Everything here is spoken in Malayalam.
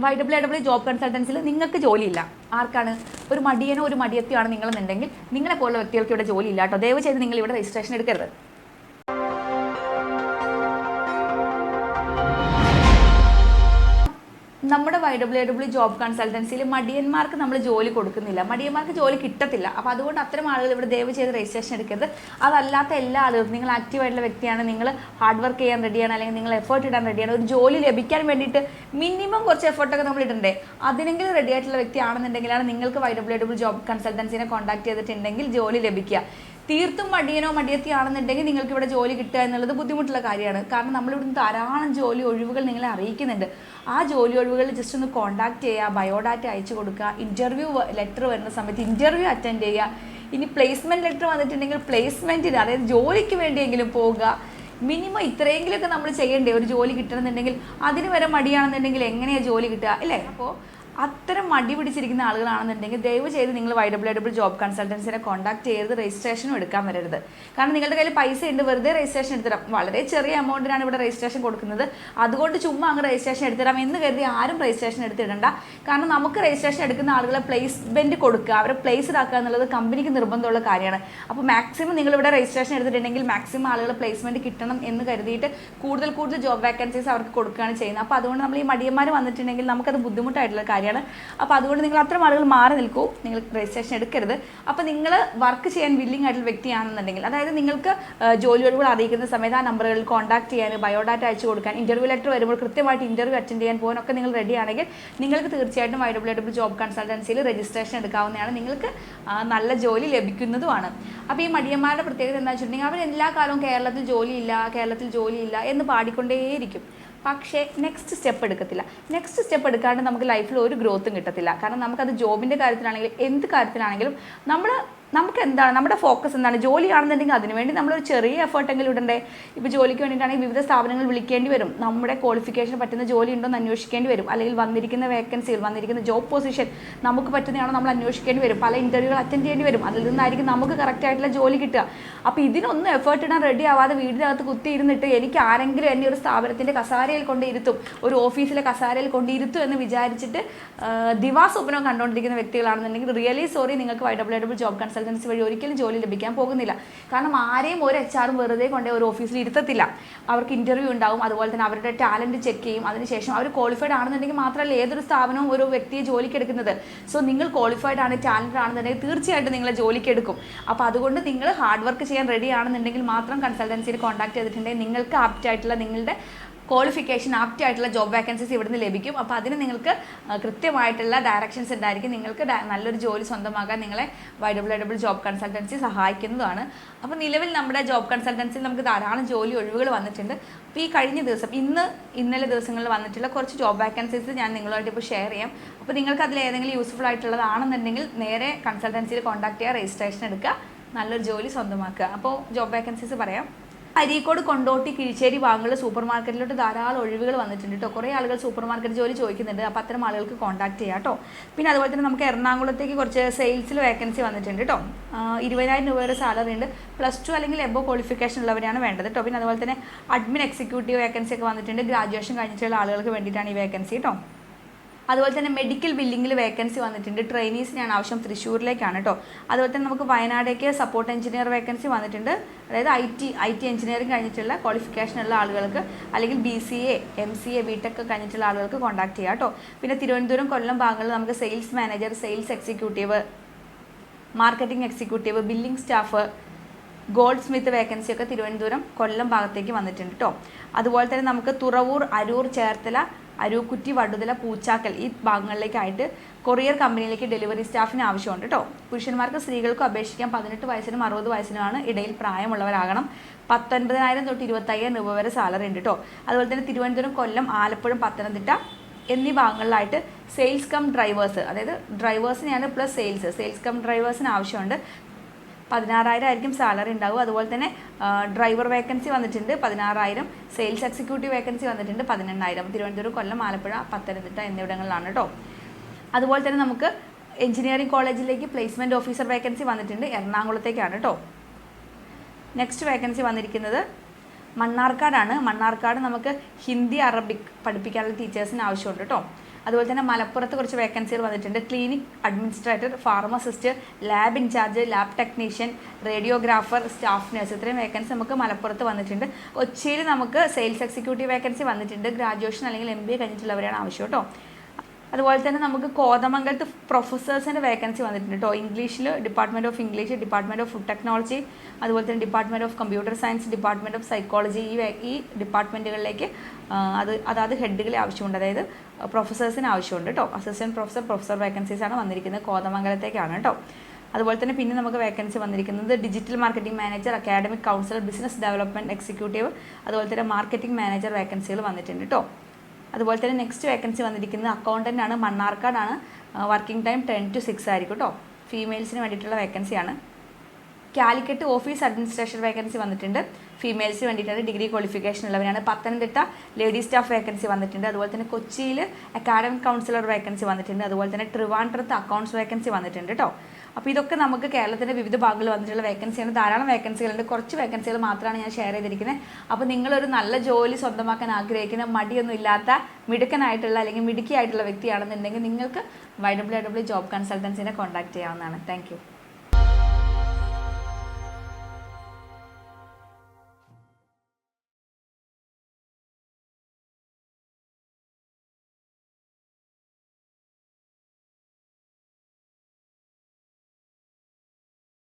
YWW ജോബ് കൺസൾട്ടൻസിൽ നിങ്ങൾക്ക് ജോലിയില്ല. ആർക്കാണ്? ഒരു മടിയനോ ഒരു മടിയത്തിയോ ആണ് നിങ്ങളെന്നുണ്ടെങ്കിൽ നിങ്ങളെ പോലുള്ള വ്യക്തികൾക്ക് ഇവിടെ ജോലി ഇല്ല കേട്ടോ. ദയവ് ചെയ്ത് നിങ്ങൾ ഇവിടെ രജിസ്ട്രേഷൻ എടുക്കരുത്. നമ്മുടെ YWW ജോബ് കൺസൾട്ടൻസിയിൽ മടിയന്മാർക്ക് നമ്മൾ ജോലി കൊടുക്കുന്നില്ല, മടിയന്മാർക്ക് ജോലി കിട്ടത്തില്ല. അപ്പോൾ അതുകൊണ്ട് അത്തരം ആളുകൾ ഇവിടെ ദയവ് ചെയ്ത് രജിസ്ട്രേഷൻ എടുക്കരുത്. അതല്ലാത്ത എല്ലാ ആളുകളും, നിങ്ങൾ ആക്റ്റീവായിട്ടുള്ള വ്യക്തിയാണ്, നിങ്ങൾ ഹാർഡ് വർക്ക് ചെയ്യാൻ റെഡിയാണ്, അല്ലെങ്കിൽ നിങ്ങൾ എഫേർട്ട് ഇടാൻ റെഡിയാണ്, ഒരു ജോലി ലഭിക്കാൻ വേണ്ടിയിട്ട് മിനിമം കുറച്ച് എഫേർട്ടൊക്കെ നമ്മൾ ഇടണ്ടേ, അതിനെങ്കിലും റെഡി ആയിട്ടുള്ള വ്യക്തിയാണെന്നുണ്ടെങ്കിലാണ് നിങ്ങൾക്ക് YWW ജോബ് കൺസൾട്ടൻസിനെ കോൺടാക്ട് ചെയ്തിട്ടുണ്ടെങ്കിൽ ജോലി ലഭിക്കുക. തീർത്തും മടിയനോ മടിയത്തിയാണെന്നുണ്ടെങ്കിൽ നിങ്ങൾക്ക് ഇവിടെ ജോലി കിട്ടുക എന്നുള്ളത് ബുദ്ധിമുട്ടുള്ള കാര്യമാണ്. കാരണം നമ്മളിവിടുന്ന് ധാരാളം ജോലി ഒഴിവുകൾ നിങ്ങളെ അറിയിക്കുന്നുണ്ട്. ആ ജോലി ഒഴിവുകളിൽ ജസ്റ്റ് ഒന്ന് കോൺടാക്ട് ചെയ്യുക, ബയോഡാറ്റ അയച്ചു കൊടുക്കുക, ഇൻ്റർവ്യൂ ലെറ്റർ വരുന്ന സമയത്ത് ഇൻ്റർവ്യൂ അറ്റൻഡ് ചെയ്യുക. ഇനി പ്ലേസ്മെൻറ്റ് ലെറ്റർ വന്നിട്ടുണ്ടെങ്കിൽ പ്ലേസ്മെൻറ്റിന്, അതായത് ജോലിക്ക് വേണ്ടിയെങ്കിലും പോവുക. മിനിമം ഇത്രയെങ്കിലുമൊക്കെ നമ്മൾ ചെയ്യണ്ടേ ഒരു ജോലി കിട്ടണമെന്നുണ്ടെങ്കിൽ? അതിന് വരെ മടിയാണെന്നുണ്ടെങ്കിൽ എങ്ങനെയാണ് ജോലി കിട്ടുക അല്ലേ? അപ്പോൾ അത്തരം മടി പിടിച്ചിരിക്കുന്ന ആളുകളാണെന്നുണ്ടെങ്കിൽ ദയവ് ചെയ്ത് നിങ്ങൾ YWW ജോബ് കൺസൾട്ടൻസിനെ കോൺടാക്ട് ചെയ്ത് രജിസ്ട്രേഷനും എടുക്കാൻ വരരുത്. കാരണം നിങ്ങളുടെ കയ്യിൽ പൈസ ഉണ്ട്, വെറുതെ രജിസ്ട്രേഷൻ എടുത്തിടാം. വളരെ ചെറിയ എമൗണ്ടിനാണ് ഇവിടെ രജിസ്ട്രേഷൻ കൊടുക്കുന്നത്. അതുകൊണ്ട് ചുമ്മാ അങ്ങ് രജിസ്ട്രേഷൻ എടുത്തിടാം എന്ന് കരുതി ആരും രജിസ്ട്രേഷൻ എടുത്തിടണ്ട. കാരണം നമുക്ക് രജിസ്ട്രേഷൻ എടുക്കുന്ന ആളുകളെ പ്ലേസ്മെൻറ്റ് കൊടുക്കുക, അവരെ പ്ലേസ്ഡ് ആക്കുക എന്നുള്ളത് കമ്പനിക്ക് നിർബന്ധമുള്ള കാര്യമാണ്. അപ്പോൾ മാക്സിമം നിങ്ങളിവിടെ രജിസ്ട്രേഷൻ എടുത്തിട്ടുണ്ടെങ്കിൽ മാക്സിമം ആളുകൾ പ്ലേസ്മെൻറ്റ് കിട്ടണം എന്ന് കരുതിയിട്ട് കൂടുതൽ കൂടുതൽ ജോബ് വേക്കൻസീസ് അവർക്ക് കൊടുക്കുകയാണ് ചെയ്യുന്നത്. അപ്പോൾ അതുകൊണ്ട് നമ്മൾ ഈ മടിയന്മാർ വന്നിട്ടുണ്ടെങ്കിൽ നമുക്കത് ബുദ്ധിമുട്ടായിട്ടുള്ള കാര്യമാണ്. അപ്പോൾ അതുകൊണ്ട് നിങ്ങൾ അത്തരം ആളുകൾ മാറി നിൽക്കൂ, നിങ്ങൾ രജിസ്ട്രേഷൻ എടുക്കരുത്. അപ്പോൾ നിങ്ങൾ വർക്ക് ചെയ്യാൻ വില്ലിംഗ് ആയിട്ടുള്ള വ്യക്തിയാണെന്നുണ്ടെങ്കിൽ, അതായത് നിങ്ങൾക്ക് ജോലി ഒഴിവുകൾ അറിയിക്കുന്ന സമയത്ത് ആ നമ്പറുകളിൽ കോൺടാക്ട് ചെയ്യാൻ, ബയോഡാറ്റ അയച്ചു കൊടുക്കാൻ, ഇൻ്റർവ്യൂ ലെറ്റർ വരുമ്പോൾ കൃത്യമായിട്ട് ഇൻ്റർവ്യൂ അറ്റൻഡ് ചെയ്യാൻ പോകാനൊക്കെ നിങ്ങൾ റെഡി ആണെങ്കിൽ നിങ്ങൾക്ക് തീർച്ചയായിട്ടും YWW ജോബ് കൺസൾട്ടൻസിയിൽ രജിസ്ട്രേഷൻ എടുക്കാവുന്നതാണ്. നിങ്ങൾക്ക് നല്ല ജോലി ലഭിക്കുന്നതുമാണ്. അപ്പോൾ ഈ മടിയന്മാരുടെ പ്രത്യേകത എന്താ വെച്ചിട്ടുണ്ടെങ്കിൽ അവർ എല്ലാ കാലവും കേരളത്തിൽ ജോലിയില്ല എന്ന് പാടിക്കൊണ്ടേയിരിക്കും. പക്ഷേ നെക്സ്റ്റ് സ്റ്റെപ്പ് എടുക്കത്തില്ല. നെക്സ്റ്റ് സ്റ്റെപ്പ് എടുക്കാണ്ട് നമുക്ക് ലൈഫിൽ ഒരു ഗ്രോത്തും കിട്ടത്തില്ല. കാരണം നമുക്കത് ജോബിൻ്റെ കാര്യത്തിലാണെങ്കിലും എന്ത് കാര്യത്തിലാണെങ്കിലും നമുക്ക് എന്താണ് നമ്മുടെ ഫോക്കസ് എന്താണ്? ജോലിയാണെന്നുണ്ടെങ്കിൽ അതിനുവേണ്ടി നമ്മളൊരു ചെറിയ എഫേർട്ടെങ്കിലും ഇടണ്ടേ? ഇപ്പോൾ ജോലിക്ക് വേണ്ടിയിട്ടാണെങ്കിൽ വിവിധ സ്ഥാപനങ്ങൾ വിളിക്കേണ്ടി വരും, നമ്മുടെ ക്വാളിഫിക്കേഷൻ പറ്റുന്ന ജോലി ഉണ്ടോ എന്ന് അന്വേഷിക്കേണ്ടി വരും, അല്ലെങ്കിൽ വന്നിരിക്കുന്ന വേക്കൻസികൾ, വന്നിരിക്കുന്ന ജോബ് പൊസിഷൻ നമുക്ക് പറ്റുന്നതാണോ നമ്മൾ അന്വേഷിക്കേണ്ടി വരും, പല ഇൻ്റർവ്യൂകൾ അറ്റൻഡ് ചെയ്യേണ്ടി വരും. അതിൽ നിന്നായിരിക്കും നമുക്ക് കറക്റ്റായിട്ടുള്ള ജോലി കിട്ടുക. അപ്പോൾ ഇതിനൊന്നും എഫേർട്ട് ഇടാൻ റെഡി ആവാതെ വീടിനകത്ത് കുത്തിയിരുന്നിട്ട് എനിക്ക് ആരെങ്കിലും എന്നെ ഒരു സ്ഥാപനത്തിൻ്റെ കസാരയിൽ കൊണ്ടിരുത്തും, ഒരു ഓഫീസിലെ കസാരയിൽ കൊണ്ടിരുത്തും എന്ന് വിചാരിച്ചിട്ട് ദിവാസ്വപ്നം കണ്ടുകൊണ്ടിരിക്കുന്ന വ്യക്തികളാണെന്നുണ്ടെങ്കിൽ റിയലി സോറി, നിങ്ങൾക്ക് YWW ജോബ് കൺസൾട്ടൻസി വഴി ഒരിക്കലും ജോലി ലഭിക്കാൻ പോകുന്നില്ല. കാരണം ആരെയും ഒരു HR വെറുതെ കൊണ്ടേ ഒരു ഓഫീസിൽ ഇരുത്തത്തില്ല. അവർക്ക് ഇൻ്റർവ്യൂ ഉണ്ടാവും, അതുപോലെ തന്നെ അവരുടെ ടാലൻറ്റ് ചെക്ക് ചെയ്യും. അതിനുശേഷം അവർ ക്വാളിഫൈഡ് ആണെന്നുണ്ടെങ്കിൽ മാത്രമല്ല ഏതൊരു സ്ഥാപനവും ഒരു വ്യക്തിയെ ജോലിക്ക് എടുക്കുന്നത്. സോ നിങ്ങൾ ക്വാളിഫൈഡ് ആണ്, ടാലൻറ്റഡ് ആണെന്നുണ്ടെങ്കിൽ തീർച്ചയായിട്ടും നിങ്ങളെ ജോലിക്ക് എടുക്കും. അപ്പോൾ അതുകൊണ്ട് നിങ്ങൾ ഹാർഡ് വർക്ക് ചെയ്യാൻ റെഡി ആണെന്നുണ്ടെങ്കിൽ മാത്രം കൺസൾട്ടൻസിയിൽ കോൺടാക്ട് ചെയ്തിട്ടുണ്ടെങ്കിൽ നിങ്ങൾക്ക് ആപ്റ്റായിട്ടുള്ള, നിങ്ങളുടെ ക്വാളിഫിക്കേഷൻ ആപ്റ്റായിട്ടുള്ള ജോബ് വേക്കൻസീസ് ഇവിടുന്ന് ലഭിക്കും. അപ്പോൾ അതിന് നിങ്ങൾക്ക് കൃത്യമായിട്ടുള്ള ഡയറക്ഷൻസ് ഉണ്ടായിരിക്കും. നിങ്ങൾക്ക് നല്ലൊരു ജോലി സ്വന്തമാക്കാൻ നിങ്ങളെ YWW ജോബ് കൺസൾട്ടൻസി സഹായിക്കുന്നതാണ്. അപ്പോൾ നിലവിൽ നമ്മുടെ ജോബ് കൺസൾട്ടൻസിയിൽ നമുക്ക് ധാരാളം ജോലി ഒഴിവുകൾ വന്നിട്ടുണ്ട്. അപ്പോൾ ഈ കഴിഞ്ഞ ദിവസം ഇന്നലെ ദിവസങ്ങളിൽ വന്നിട്ടുള്ള കുറച്ച് ജോബ് വേക്കൻസീസ് ഞാൻ നിങ്ങളുമായിട്ട് ഇപ്പോൾ ഷെയർ ചെയ്യാം. അപ്പോൾ നിങ്ങൾക്ക് അതിൽ ഏതെങ്കിലും യൂസ്ഫുൾ ആയിട്ടുള്ളതാണെന്നുണ്ടെങ്കിൽ നേരെ കൺസൾട്ടൻസിയിൽ കോൺടാക്ട് ചെയ്യുക, രജിസ്ട്രേഷൻ എടുക്കുക, നല്ലൊരു ജോലി സ്വന്തമാക്കുക. അപ്പോൾ ജോബ് വേക്കൻസീസ് പറയാം. അരീക്കോട്, കൊണ്ടോട്ടി, കിഴിശ്ശേരി ഭാഗങ്ങളിൽ സൂപ്പർ മാർക്കറ്റിലോട്ട് ധാരാളം ഒഴിവുകൾ വന്നിട്ടുണ്ട് കേട്ടോ. കുറേ ആളുകൾ സൂപ്പർ മാർക്കറ്റ് ജോലി ചോദിക്കുന്നുണ്ട്. അപ്പോൾ അത്തരം ആളുകൾക്ക് കോൺടാക്ട് ചെയ്യാം കേട്ടോ. പിന്നെ അതുപോലെ തന്നെ നമുക്ക് എറണാകുളത്തേക്ക് കുറച്ച് സെയിൽസിൽ വേക്കൻസി വന്നിട്ടുണ്ട് കേട്ടോ. 20,000 രൂപ വരെ സാലറി ഉണ്ട്. +2 അല്ലെങ്കിൽ എബോ ക്വാളിഫിക്കേഷൻ ഉള്ളവരെയാണ് വേണ്ടത് കേട്ടോ. പിന്നെ അതുപോലെ തന്നെ അഡ്മിൻ എക്സിക്യൂട്ടീവ് വേക്കൻസി ഒക്കെ വന്നിട്ടുണ്ട്. ഗ്രാജുവേഷൻ കഴിഞ്ഞിട്ടുള്ള ആളുകൾക്ക് വേണ്ടിയിട്ടാണ് ഈ വേക്കൻസി കേട്ടോ. അതുപോലെ തന്നെ മെഡിക്കൽ ബില്ലിങ്ങിൽ വേക്കൻസി വന്നിട്ടുണ്ട്. ട്രെയിനീസിനാണ് ആവശ്യം, തൃശ്ശൂരിലേക്കാണ് കേട്ടോ. അതുപോലെ തന്നെ നമുക്ക് വയനാടേക്ക് സപ്പോർട്ട് എഞ്ചിനീയർ വേക്കൻസി വന്നിട്ടുണ്ട്. അതായത് ഐ ടി എഞ്ചിനീയറിംഗ് കഴിഞ്ഞിട്ടുള്ള ക്വാളിഫിക്കേഷനുള്ള ആളുകൾക്ക്, അല്ലെങ്കിൽ BCA, MCA, BTech കഴിഞ്ഞിട്ടുള്ള ആളുകൾക്ക് കോൺടാക്ട് ചെയ്യാം കേട്ടോ. പിന്നെ തിരുവനന്തപുരം, കൊല്ലം ഭാഗങ്ങളിൽ നമുക്ക് sales manager, sales executive, marketing executive, billing staff, goldsmith വേക്കൻസിയൊക്കെ തിരുവനന്തപുരം, കൊല്ലം ഭാഗത്തേക്ക് വന്നിട്ടുണ്ട് കേട്ടോ. അതുപോലെ തന്നെ നമുക്ക് തുറവൂർ, അരൂർ, ചേർത്തല, അരൂക്കുറ്റി, വടുതല, പൂച്ചാക്കൽ ഈ ഭാഗങ്ങളിലേക്കായിട്ട് കൊറിയർ കമ്പനിയിലേക്ക് ഡെലിവറി സ്റ്റാഫിന് ആവശ്യമുണ്ട് കേട്ടോ. പുരുഷന്മാർക്ക് സ്ത്രീകൾക്കും അപേക്ഷിക്കാം. 18 വയസ്സിനും 60 വയസ്സിനുമാണ് ഇടയിൽ പ്രായമുള്ളവരാകണം. 19,000 തൊട്ട് 25,000 രൂപ വരെ സാലറി ഉണ്ട് കേട്ടോ. അതുപോലെ തന്നെ തിരുവനന്തപുരം, കൊല്ലം, ആലപ്പുഴ, പത്തനംതിട്ട എന്നീ ഭാഗങ്ങളിലായിട്ട് സെയിൽസ് കം ഡ്രൈവേഴ്സ്, അതായത് ഡ്രൈവേഴ്സിനെയാണ് പ്ലസ് സെയിൽസ് കം ഡ്രൈവേഴ്സിന് ആവശ്യമുണ്ട്. 16,000 ആയിരിക്കും സാലറി ഉണ്ടാവും. അതുപോലെ തന്നെ ഡ്രൈവർ വേക്കൻസി വന്നിട്ടുണ്ട് 16,000. സെയിൽസ് എക്സിക്യൂട്ടീവ് വേക്കൻസി വന്നിട്ടുണ്ട് 18,000. തിരുവനന്തപുരം, കൊല്ലം, ആലപ്പുഴ, പത്തനംതിട്ട എന്നിവിടങ്ങളിലാണ് കേട്ടോ. അതുപോലെ തന്നെ നമുക്ക് എഞ്ചിനീയറിംഗ് കോളേജിലേക്ക് പ്ലേസ്മെൻറ്റ് ഓഫീസർ വേക്കൻസി വന്നിട്ടുണ്ട്. എറണാകുളത്തേക്കാണ് കേട്ടോ. നെക്സ്റ്റ് വേക്കൻസി വന്നിരിക്കുന്നത് മണ്ണാർക്കാടാണ്. മണ്ണാർക്കാട് നമുക്ക് ഹിന്ദി, അറബിക് പഠിപ്പിക്കാനുള്ള ടീച്ചേഴ്സിന് ആവശ്യമുണ്ട് കേട്ടോ. അതുപോലെ തന്നെ മലപ്പുറത്ത് കുറച്ച് വേക്കൻസികൾ വന്നിട്ടുണ്ട്. Clinic administrator, pharmacist, lab incharge, lab technician, radiographer, staff nurse, ഇത്രയും വേക്കൻസി നമുക്ക് മലപ്പുറത്ത് വന്നിട്ടുണ്ട്. കൊച്ചിയിൽ നമുക്ക് സെയിൽസ് എക്സിക്യൂട്ടീവ് വേക്കൻസി വന്നിട്ടുണ്ട്. ഗ്രാജുവേഷൻ അല്ലെങ്കിൽ MBA കഴിഞ്ഞിട്ടുള്ളവരാണ് ആവശ്യം കേട്ടോ. അതുപോലെ തന്നെ നമുക്ക് കോതമംഗലത്ത് പ്രൊഫസേഴ്സിൻ്റെ വേക്കൻസി വന്നിട്ടുണ്ട് കേട്ടോ. ഇംഗ്ലീഷിൽ department of English, department of food technology, അതുപോലെ തന്നെ department of computer science, department of psychology, ഈ ഡിപ്പാർട്ട്മെൻറ്റുകളിലേക്ക് അതായത് ഹെഡുകളെ ആവശ്യമുണ്ട്. അതായത് പ്രൊഫസേഴ്സിന് ആവശ്യമുണ്ട് കേട്ടോ. അസിസ്റ്റൻറ്റ് പ്രൊഫസർ വേക്കൻസീസാണ് വന്നിരിക്കുന്നത്. കോതമംഗലത്തേക്കാണ് കേട്ടോ. അതുപോലെ തന്നെ പിന്നെ നമുക്ക് വേക്കൻസി വന്നിരിക്കുന്നത് digital marketing manager, academic councillor, business development executive, അതുപോലെ തന്നെ മാർക്കറ്റിംഗ് മാനേജർ വേക്കൻസികൾ വന്നിട്ടുണ്ട് കേട്ടോ. അതുപോലെ തന്നെ നെക്സ്റ്റ് വേക്കൻസി വന്നിരിക്കുന്നത് അക്കൗണ്ടൻ്റ് ആണ്. മണ്ണാർക്കാടാണ്. വർക്കിംഗ് ടൈം 10 to 6 ആയിരിക്കും കേട്ടോ. ഫീമെയിൽസിന് വേണ്ടിയിട്ടുള്ള വേക്കൻസിയാണ്. കാലിക്കറ്റ് ഓഫീസ് അഡ്മിനിസ്ട്രേഷൻ വേക്കൻസി വന്നിട്ടുണ്ട്. ഫീമെയിൽസിന് വേണ്ടിയിട്ടാണ്, ഡിഗ്രി ക്വാളിഫിക്കേഷൻ ഉള്ളവരാണ്. പത്തനംതിട്ട ലേഡി സ്റ്റാഫ് വേക്കൻസി വന്നിട്ടുണ്ട്. അതുപോലെ തന്നെ കൊച്ചിയിൽ അക്കാഡമിക് കൗൺസിലർ വേക്കൻസി വന്നിട്ടുണ്ട്. അതുപോലെ തന്നെ ട്രിവാൻഡ്രത്ത് അക്കൗണ്ട്സ് വേക്കൻസി വന്നിട്ടുണ്ട് കേട്ടോ. അപ്പോൾ ഇതൊക്കെ നമുക്ക് കേരളത്തിൻ്റെ വിവിധ ഭാഗങ്ങളിൽ വന്നിട്ടുള്ള വേക്കൻസിയാണ്. ധാരാളം വേക്കൻസികളുണ്ട്. കുറച്ച് വേക്കൻസികൾ മാത്രമാണ് ഞാൻ ഷെയർ ചെയ്തിരിക്കുന്നത്. അപ്പോൾ നിങ്ങളൊരു നല്ല ജോലി സ്വന്തമാക്കാൻ ആഗ്രഹിക്കുന്ന, മടിയൊന്നും ഇല്ലാത്ത, മിടുക്കനായിട്ടുള്ള അല്ലെങ്കിൽ മിടുക്കിയായിട്ടുള്ള വ്യക്തിയാണെന്നുണ്ടെങ്കിൽ നിങ്ങൾക്ക് YWW ജോബ് കൺസൾട്ടൻസിനെ കോൺടാക്ട് ചെയ്യാവുന്നതാണ്. താങ്ക്